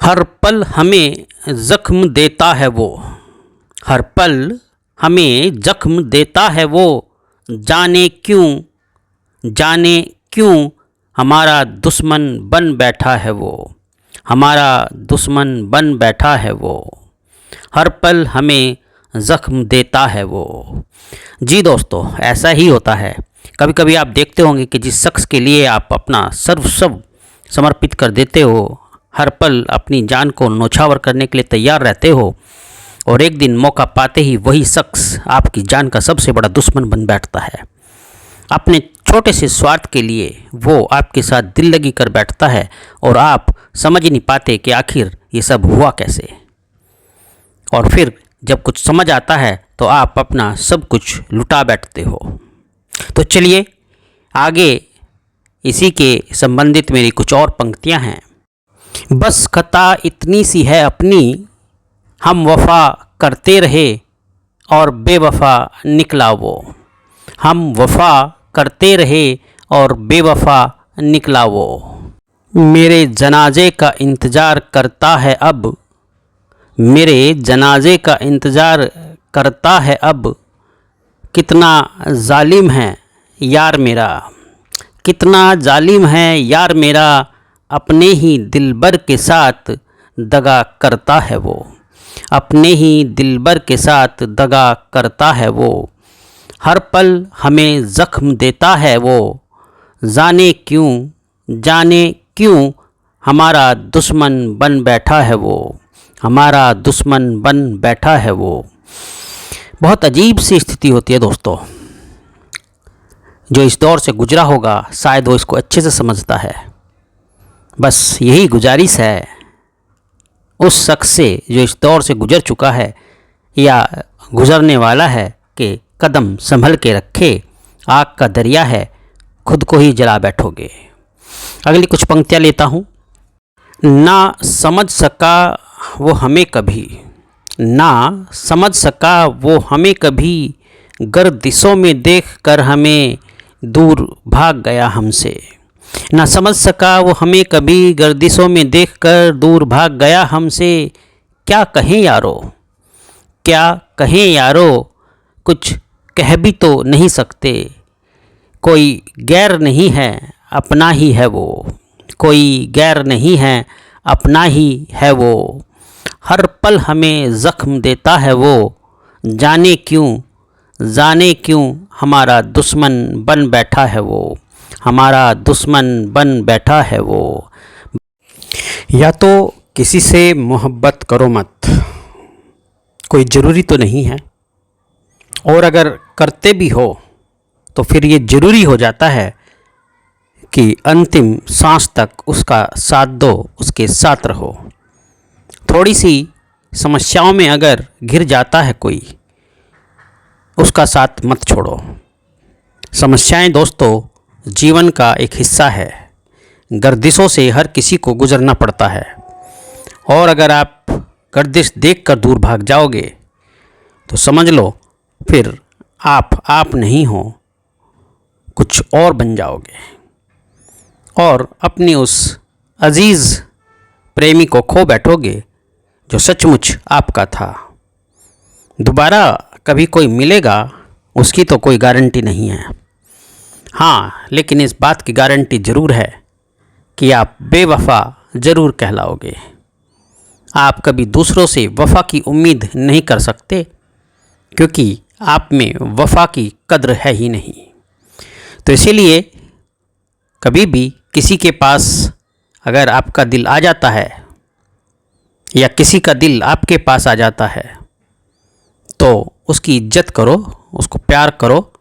हर पल हमें ज़ख्म देता है वो, हर पल हमें ज़ख्म देता है वो, जाने क्यों हमारा दुश्मन बन बैठा है वो, हमारा दुश्मन बन बैठा है वो, हर पल हमें ज़ख्म देता है वो। जी दोस्तों, ऐसा ही होता है। कभी कभी आप देखते होंगे कि जिस शख्स के लिए आप अपना सर्वस्व समर्पित कर देते हो, हर पल अपनी जान को न्यौछावर करने के लिए तैयार रहते हो, और एक दिन मौका पाते ही वही शख्स आपकी जान का सबसे बड़ा दुश्मन बन बैठता है। अपने छोटे से स्वार्थ के लिए वो आपके साथ दिल लगी कर बैठता है और आप समझ ही नहीं पाते कि आखिर ये सब हुआ कैसे। और फिर जब कुछ समझ आता है तो आप अपना सब कुछ लुटा बैठते हो। तो चलिए आगे इसी के संबंधित मेरी कुछ और पंक्तियां हैं। बस खता इतनी सी है अपनी, हम वफा करते रहे और बेवफा निकला वो, हम वफा करते रहे और बेवफा निकला वो। मेरे जनाजे का इंतज़ार करता है अब, मेरे जनाजे का इंतज़ार करता है अब, कितना जालिम है यार मेरा, कितना जालिम है यार मेरा, अपने ही दिलबर के साथ दगा करता है वो, अपने ही दिलबर के साथ दगा करता है वो। हर पल हमें ज़ख्म देता है वो, जाने क्यों हमारा दुश्मन बन बैठा है वो, हमारा दुश्मन बन बैठा है वो। बहुत अजीब सी स्थिति होती है दोस्तों। जो इस दौर से गुजरा होगा शायद वो इसको अच्छे से समझता है। बस यही गुजारिश है उस शख्स से जो इस दौर से गुजर चुका है या गुजरने वाला है कि कदम संभल के रखे, आग का दरिया है, खुद को ही जला बैठोगे। अगली कुछ पंक्तियाँ लेता हूँ। ना समझ सका वो हमें कभी, ना समझ सका वो हमें कभी, गर्दिशों में देख कर हमें दूर भाग गया हमसे। ना समझ सका वो हमें कभी, गर्दिशों में देख कर दूर भाग गया हमसे। क्या कहें यारो, क्या कहें यारो, कुछ कह भी तो नहीं सकते, कोई गैर नहीं है अपना ही है वो, कोई गैर नहीं है अपना ही है वो। हर पल हमें ज़ख्म देता है वो, जाने क्यों हमारा दुश्मन बन बैठा है वो, हमारा दुश्मन बन बैठा है वो। या तो किसी से मोहब्बत करो मत, कोई ज़रूरी तो नहीं है, और अगर करते भी हो तो फिर ये ज़रूरी हो जाता है कि अंतिम सांस तक उसका साथ दो, उसके साथ रहो। थोड़ी सी समस्याओं में अगर घिर जाता है कोई, उसका साथ मत छोड़ो। समस्याएं दोस्तों जीवन का एक हिस्सा है, गर्दिशों से हर किसी को गुजरना पड़ता है, और अगर आप गर्दिश देखकर दूर भाग जाओगे तो समझ लो फिर आप नहीं हो, कुछ और बन जाओगे और अपनी उस अजीज़ प्रेमी को खो बैठोगे जो सचमुच आपका था। दोबारा कभी कोई मिलेगा उसकी तो कोई गारंटी नहीं है। हाँ, लेकिन इस बात की गारंटी ज़रूर है कि आप बेवफा ज़रूर कहलाओगे। आप कभी दूसरों से वफ़ा की उम्मीद नहीं कर सकते क्योंकि आप में वफ़ा की कद्र है ही नहीं। तो इसीलिए कभी भी किसी के पास अगर आपका दिल आ जाता है या किसी का दिल आपके पास आ जाता है तो उसकी इज्जत करो, उसको प्यार करो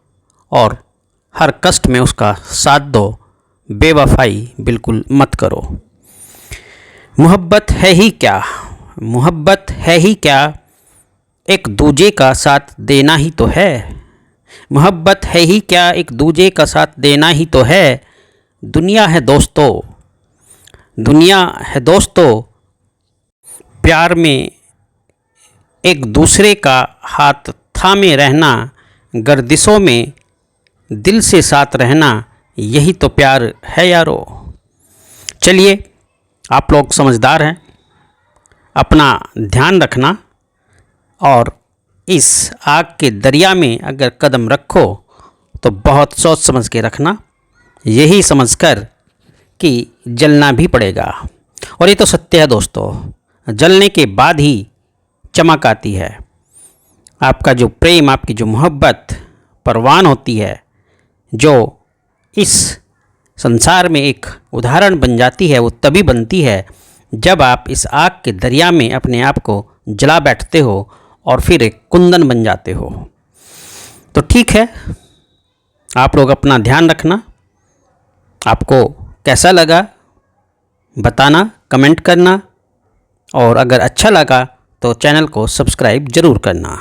और हर कष्ट में उसका साथ दो, बेवफाई बिल्कुल मत करो। मोहब्बत है ही क्या, मोहब्बत है ही क्या, एक दूजे का साथ देना ही तो है। मोहब्बत है ही क्या, एक दूजे का साथ देना ही तो है। दुनिया है दोस्तों, दुनिया है दोस्तों, प्यार में एक दूसरे का हाथ थामे रहना, गर्दिशों में दिल से साथ रहना, यही तो प्यार है यारो। चलिए, आप लोग समझदार हैं, अपना ध्यान रखना और इस आग के दरिया में अगर कदम रखो तो बहुत सोच समझ के रखना, यही समझकर कि जलना भी पड़ेगा। और ये तो सत्य है दोस्तों, जलने के बाद ही चमक आती है। आपका जो प्रेम, आपकी जो मोहब्बत परवान होती है, जो इस संसार में एक उदाहरण बन जाती है, वो तभी बनती है जब आप इस आग के दरिया में अपने आप को जला बैठते हो और फिर एक कुंदन बन जाते हो। तो ठीक है, आप लोग अपना ध्यान रखना। आपको कैसा लगा बताना, कमेंट करना, और अगर अच्छा लगा तो चैनल को सब्सक्राइब ज़रूर करना।